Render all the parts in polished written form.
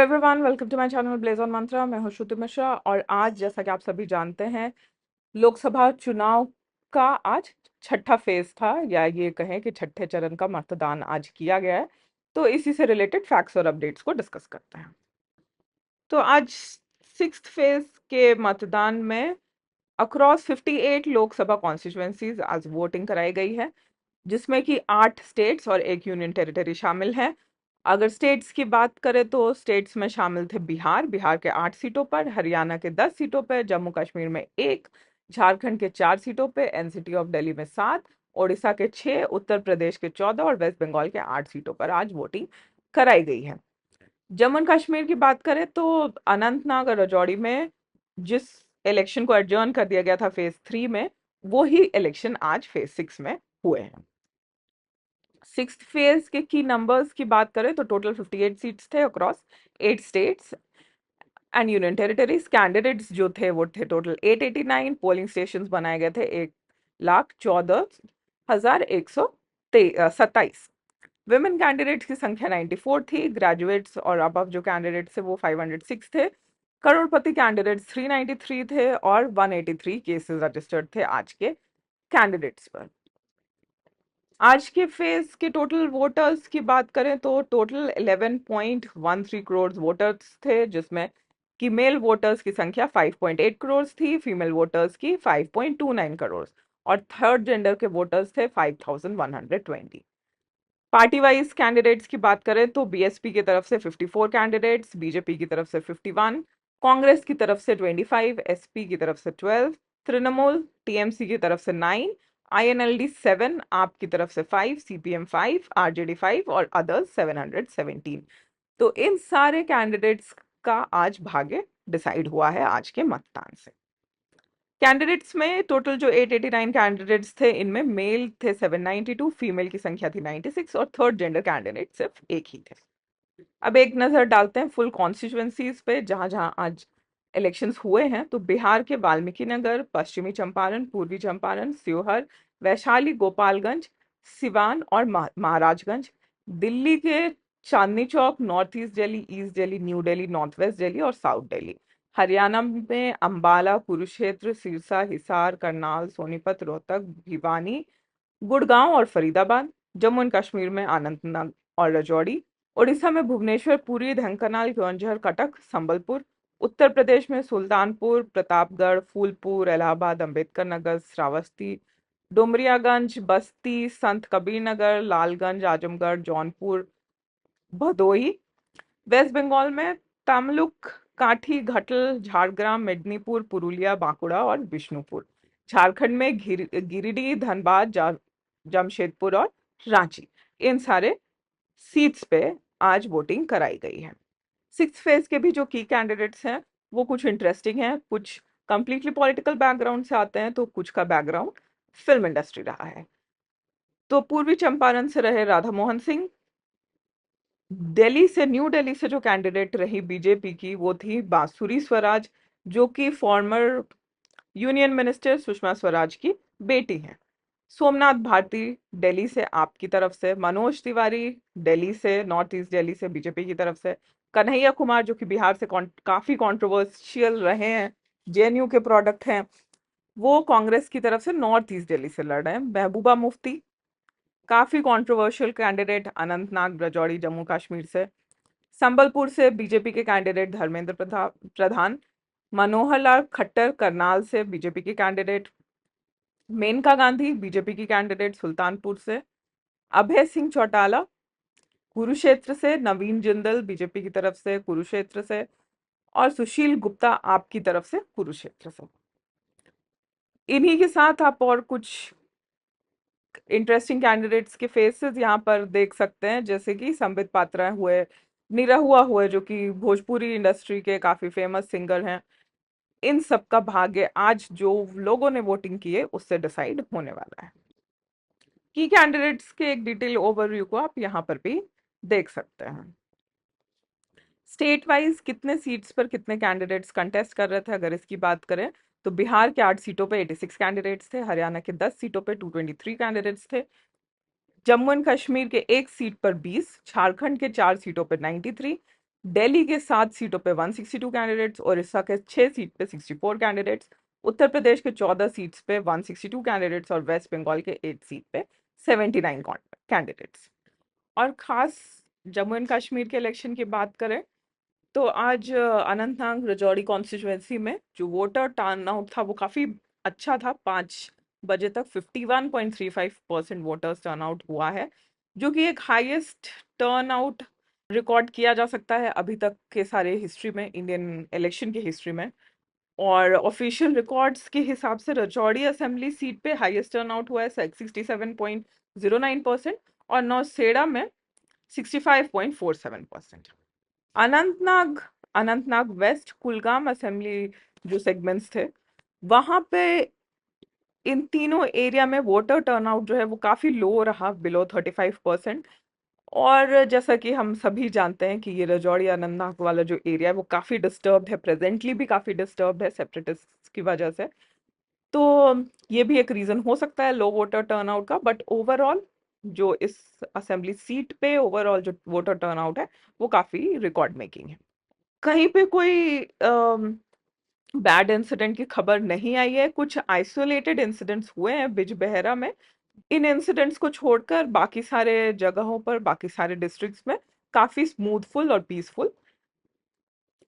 Everyone, welcome to my channel blaze on Mantra. मैं हूं श्रुति मिश्रा और आज जैसा कि आप सभी जानते हैं, लोकसभा चुनाव का आज छठा फेज था, या ये कहें कि छठे चरण का मतदान आज किया गया है। तो इसी से रिलेटेड फैक्ट्स और अपडेट्स को डिस्कस करते हैं। तो आज सिक्स्थ फेज के मतदान में अक्रॉस 58 लोकसभा कॉन्स्टिट्यूएंसीज आज वोटिंग कराई गई है, जिसमें कि 8 स्टेट्स और एक यूनियन टेरिटरी शामिल है। अगर स्टेट्स की बात करें तो स्टेट्स में शामिल थे बिहार के 8 सीटों पर, हरियाणा के 10 सीटों पर, जम्मू कश्मीर में 1, झारखंड के 4 सीटों पर, एनसीटी ऑफ दिल्ली में 7, ओडिशा के 6, उत्तर प्रदेश के 14 और वेस्ट बंगाल के 8 सीटों पर आज वोटिंग कराई गई है। जम्मू एंड कश्मीर की बात करें तो अनंतनाग और राजौरी में जिस इलेक्शन को एडजर्न कर दिया गया था फेज 3 में, वो ही इलेक्शन आज फेज 6 में हुए हैं। सिक्स फेज के की नंबर्स की बात करें तो टोटल 58 सीट्स थे across 8 states and union territories. Candidates जो थे वो थे टोटल 889। पोलिंग स्टेशंस बनाए गए थे 1,14,127। विमेन कैंडिडेट्स की संख्या 94 थी। ग्रेजुएट्स और अबव जो कैंडिडेट्स थे वो 506 थे। करोड़पति कैंडिडेट्स 393 थे और 183 केसेस रजिस्टर्ड थे आज के कैंडिडेट्स पर। आज के फेज के टोटल वोटर्स की बात करें तो टोटल 11.13 करोड़ वोटर्स थे, जिसमें कि मेल वोटर्स की संख्या 5.8 करोड़ थी, फीमेल वोटर्स की 5.29 करोड़ और थर्ड जेंडर के वोटर्स थे 5,120। पार्टी वाइज कैंडिडेट्स की बात करें तो बीएसपी की तरफ से 54 कैंडिडेट्स, बीजेपी की तरफ से 51, कांग्रेस की तरफ से 25, एसपी की तरफ से 12, तृणमूल टीएमसी की तरफ से 9, आईएनएलडी 7, आप की तरफ से 5, सीपीएम 5, आरजेडी 5 और अदर्स 717। तो इन सारे कैंडिडेट्स का आज भाग्य डिसाइड हुआ है आज के मतदान से। कैंडिडेट्स में टोटल जो 889 कैंडिडेट्स थे, इनमें मेल थे 792, फीमेल की संख्या थी 96 और थर्ड जेंडर कैंडिडेट सिर्फ एक ही थे। अब एक नजर डालते हैं फुल कॉन्स्टिट्यूएंसीज पे जहां जहां आज इलेक्शंस हुए हैं। तो बिहार के वाल्मीकि नगर, पश्चिमी चंपारण, पूर्वी चंपारण, शिवहर, वैशाली, गोपालगंज, सिवान और महाराजगंज। दिल्ली के Chandni Chowk, north east Delhi, east Delhi, new Delhi, north west Delhi और साउथ दिल्ली। हरियाणा में अंबाला, कुरुक्षेत्र, सिरसा, हिसार, करनाल, सोनीपत, रोहतक, भिवानी, गुड़गांव और फरीदाबाद। जम्मू एंड कश्मीर में अनंतनाग और राजौरी। उड़ीसा में भुवनेश्वर, पुरी, ढेंकानाल, केओंझर, कटक, संबलपुर। उत्तर प्रदेश में सुल्तानपुर, प्रतापगढ़, फूलपुर, इलाहाबाद, अंबेडकर नगर, श्रावस्ती, डुमरियागंज, बस्ती, संत कबीर नगर, लालगंज, आजमगढ़, जौनपुर, भदोही। वेस्ट बंगाल में तमलुक, काठी, घाटल, झारग्राम, मेदिनीपुर, पुरुलिया, बांकुड़ा और बिष्णुपुर। झारखंड में गिरिडीह, धनबाद, जमशेदपुर और रांची। इन सारे सीट्स पे आज वोटिंग कराई गई है। सिक्स फेज के भी जो की कैंडिडेट्स हैं वो कुछ इंटरेस्टिंग हैं, कुछ कंप्लीटली पॉलिटिकल बैकग्राउंड से आते हैं तो कुछ का बैकग्राउंड फिल्म इंडस्ट्री रहा है। तो पूर्वी चंपारण से रहे राधा मोहन सिंह। दिल्ली से, न्यू दिल्ली से जो कैंडिडेट रही बीजेपी की वो थी बांसुरी स्वराज, जो कि former union minister Sushma Swaraj की बेटी हैं। सोमनाथ भारती दिल्ली से आपकी तरफ से, मनोज तिवारी दिल्ली से, नॉर्थ ईस्ट दिल्ली से बीजेपी की तरफ से, कन्हैया कुमार जो कि बिहार से काफी कंट्रोवर्शियल रहे हैं, जेएनयू के प्रोडक्ट हैं, वो कांग्रेस की तरफ से नॉर्थ ईस्ट दिल्ली से लड़ रहे हैं। महबूबा मुफ्ती काफी कंट्रोवर्शियल कैंडिडेट, अनंतनाग, राजौरी, जम्मू कश्मीर से। संबलपुर से बीजेपी के कैंडिडेट धर्मेंद्र प्रधान। मनोहर लाल खट्टर करनाल से बीजेपी की कैंडिडेट। मेनका गांधी बीजेपी की कैंडिडेट सुल्तानपुर से। अभय सिंह चौटाला कुरुक्षेत्र से। नवीन जिंदल बीजेपी की तरफ से कुरुक्षेत्र से और सुशील गुप्ता आपकी तरफ से कुरुक्षेत्र से। इन्हीं के साथ आप और कुछ इंटरेस्टिंग कैंडिडेट्स के फेसेस यहाँ पर देख सकते हैं, जैसे कि संबित पात्रा हुए, निरहुआ हुए जो कि भोजपुरी इंडस्ट्री के काफी फेमस सिंगर हैं। इन सब का भाग्य आज जो लोगों ने वोटिंग की है उससे डिसाइड होने वाला है। की कैंडिडेट्स के एक डिटेल ओवरव्यू को आप यहाँ पर भी देख सकते हैं। स्टेट वाइज कितने सीट्स पर कितने कैंडिडेट्स कंटेस्ट कर रहे थे अगर इसकी बात करें तो बिहार के 8 सीटों पे 86 कैंडिडेट्स थे, हरियाणा के 10 सीटों पे 223 कैंडिडेट्स थे, जम्मू एंड कश्मीर के एक सीट पर 20, झारखंड के 4 सीटों पर 93, दिल्ली के 7 सीटों पे 162 कैंडिडेट्स, उड़ीसा के 6 सीट पे 64 कैंडिडेट्स, उत्तर प्रदेश के 14 सीट्स पे 162 कैंडिडेट्स और वेस्ट बंगाल के 8 सीट पे 79 कैंडिडेट्स। और खास जम्मू एंड कश्मीर के इलेक्शन की बात करें तो आज अनंतनाग राजौरी कॉन्स्टिट्यूएंसी में जो वोटर टर्नआउट था वो काफ़ी अच्छा था। 5 बजे तक 51.35% वोटर्स टर्नआउट हुआ है, जो कि एक हाईएस्ट टर्नआउट रिकॉर्ड किया जा सकता है अभी तक के सारे हिस्ट्री में, इंडियन इलेक्शन की हिस्ट्री में। और ऑफिशियल रिकॉर्ड्स के हिसाब से राजौरी असेंबली सीट पे हाईएस्ट टर्नआउट हुआ है 67.09% और नौसेड़ा में 65.47%। अनंतनाग अनंतनाग वेस्ट कुलगाम असेंबली जो सेगमेंट्स थे वहां पे इन तीनों एरिया में वोटर टर्नआउट जो है वो काफी लो रहा, बिलो 35%। और जैसा कि हम सभी जानते हैं कि ये राजौरी अनंतनाग वाला जो एरिया है वो काफी डिस्टर्ब्ड है, प्रेजेंटली भी काफी डिस्टर्ब्ड है सेपरेटिस्ट की वजह से। तो ये भी एक रीजन हो सकता है लो वोटर टर्नआउट का, बट ओवरऑल जो इस असेंबली सीट पे ओवरऑल जो वोटर टर्नआउट है वो काफी रिकॉर्ड मेकिंग है। कहीं पे कोई बैड इंसिडेंट की खबर नहीं आई है, कुछ आइसोलेटेड इंसिडेंट्स हुए हैं बिजबेहरा में। इन इंसिडेंट्स को छोड़कर बाकी सारे जगहों पर, बाकी सारे डिस्ट्रिक्ट्स में काफी स्मूथफुल और पीसफुल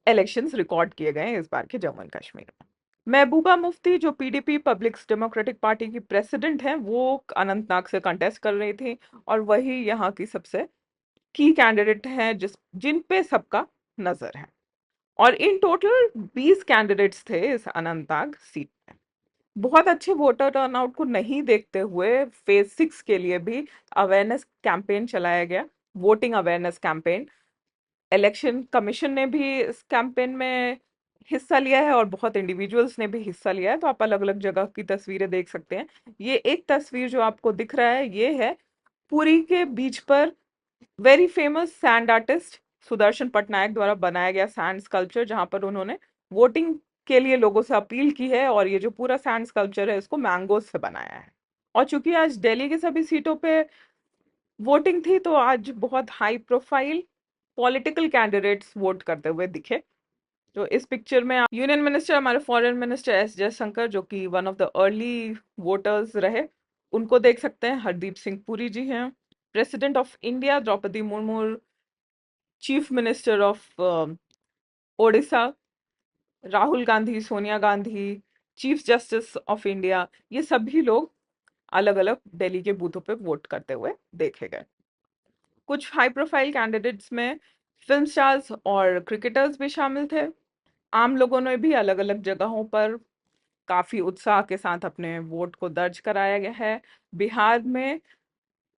इलेक्शंस रिकॉर्ड किए गए हैं इस बार के जम्मू एंड कश्मीर में। महबूबा मुफ्ती जो पीडीपी पब्लिक डेमोक्रेटिक पार्टी की प्रेसिडेंट हैं वो अनंतनाग से कंटेस्ट कर रही थी, और वही यहाँ की सबसे की कैंडिडेट हैं जिन पे सबका नजर है। और इन टोटल 20 कैंडिडेट्स थे इस अनंतनाग सीट में। बहुत अच्छे वोटर टर्नआउट को नहीं देखते हुए फेज 6 के लिए भी अवेयरनेस कैंपेन चलाया गया, voting awareness campaign. Election commission ने भी इस कैंपेन में हिस्सा लिया है और बहुत इंडिविजुअल्स ने भी हिस्सा लिया है, तो आप अलग अलग जगह की तस्वीरें देख सकते हैं। ये एक तस्वीर जो आपको दिख रहा है ये है पुरी के बीच पर very famous sand artist Sudarshan Patnaik द्वारा बनाया गया सैंड स्कल्पचर, जहां पर उन्होंने वोटिंग के लिए लोगों से अपील की है, और ये जो पूरा सैंड स्कल्पचर है इसको मैंगोज से बनाया है। और चूंकि आज दिल्ली की सभी सीटों पे वोटिंग थी तो आज बहुत high profile political candidates vote करते हुए दिखे। तो इस पिक्चर में आप यूनियन मिनिस्टर, हमारे फॉरेन मिनिस्टर एस जयशंकर, जो कि one of the early voters रहे, उनको देख सकते हैं। हरदीप सिंह पुरी जी हैं, president of India Droupadi Murmu, chief minister of Odisha Rahul Gandhi, Sonia Gandhi, chief justice of India, ये सभी लोग अलग अलग दिल्ली के बूथों पे वोट करते हुए देखे गए। कुछ हाई प्रोफाइल कैंडिडेट्स में फिल्म स्टार्स और क्रिकेटर्स भी शामिल थे। आम लोगों ने भी अलग अलग जगहों पर काफी उत्साह के साथ अपने वोट को दर्ज कराया गया है। बिहार में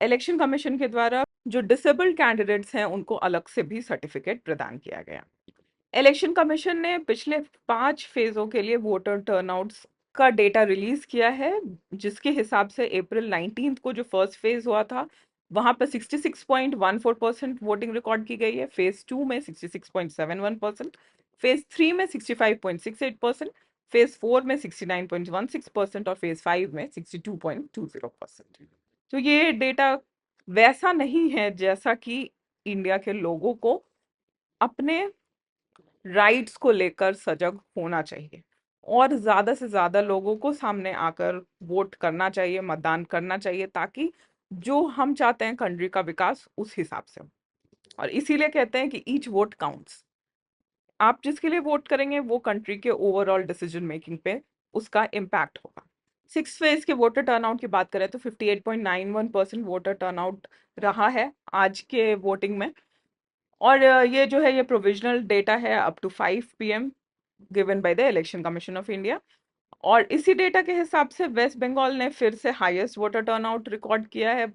इलेक्शन कमीशन के द्वारा जो डिसेबल्ड कैंडिडेट्स हैं उनको अलग से भी सर्टिफिकेट प्रदान किया गया। इलेक्शन कमीशन ने पिछले 5 फेजों के लिए वोटर टर्नआउट्स का डेटा रिलीज किया है, जिसके हिसाब से अप्रैल 19 को जो फर्स्ट फेज हुआ था वहां पर 66.14% वोटिंग रिकॉर्ड की गई है, फेज 2 में 66.71%, फेज 3 में 65.68%, फेज 4 में 69.16% और फेज 5 में 62.20%। तो ये डेटा वैसा नहीं है जैसा कि इंडिया के लोगों को अपने राइट्स को लेकर सजग होना चाहिए, और ज्यादा से ज्यादा लोगों को सामने आकर वोट करना चाहिए, मतदान करना चाहिए, ताकि जो हम चाहते हैं कंट्री का विकास उस हिसाब से हो। और इसीलिए कहते हैं कि ईच वोट काउंट्स। आप जिसके लिए वोट करेंगे वो कंट्री के ओवरऑल डिसीजन मेकिंग पे उसका इम्पैक्ट होगा। 6 फेज के वोटर टर्नआउट की बात करें तो 58.91% वोटर टर्नआउट रहा है आज के वोटिंग में। और ये जो है ये प्रोविजनल डेटा है up to 5 PM given by the election commission of India. और इसी डेटा के हिसाब से वेस्ट बंगाल ने फिर से हाईएस्ट वोटर टर्नआउट रिकॉर्ड किया है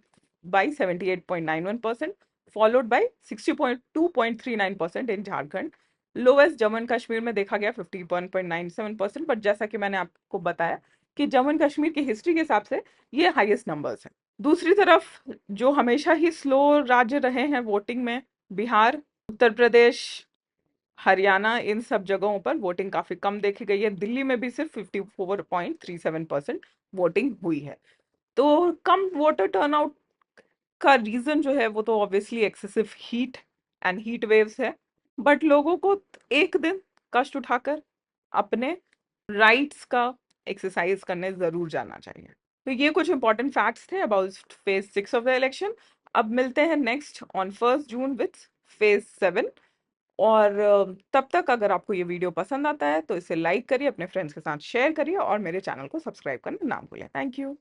by 78.91%, followed by 60.239% in Jharkhand. Lowest Jammu and Kashmir में देखा गया 51.97%, बट जैसा कि मैंने आपको बताया कि जम्मू एंड कश्मीर की हिस्ट्री के हिसाब से ये हाईएस्ट नंबर्स हैं। दूसरी तरफ जो हमेशा ही स्लो राज्य रहे हैं वोटिंग में, बिहार, उत्तर प्रदेश, हरियाणा, इन सब जगहों पर वोटिंग काफी कम देखी गई है। दिल्ली में भी सिर्फ 54.37% वोटिंग हुई है। तो कम वोटर टर्नआउट का रीजन जो है वो तो obviously excessive heat and heat waves है। बट लोगों को एक दिन कष्ट उठाकर अपने राइट्स का एक्सरसाइज करने जरूर जाना चाहिए। तो ये कुछ इंपॉर्टेंट फैक्ट्स थे about phase 6 of the election. अब मिलते हैं next on 1 June with phase 7। और तब तक अगर आपको ये वीडियो पसंद आता है तो इसे लाइक करिए, अपने फ्रेंड्स के साथ शेयर करिए और मेरे चैनल को सब्सक्राइब करना ना भूलें। Thank you.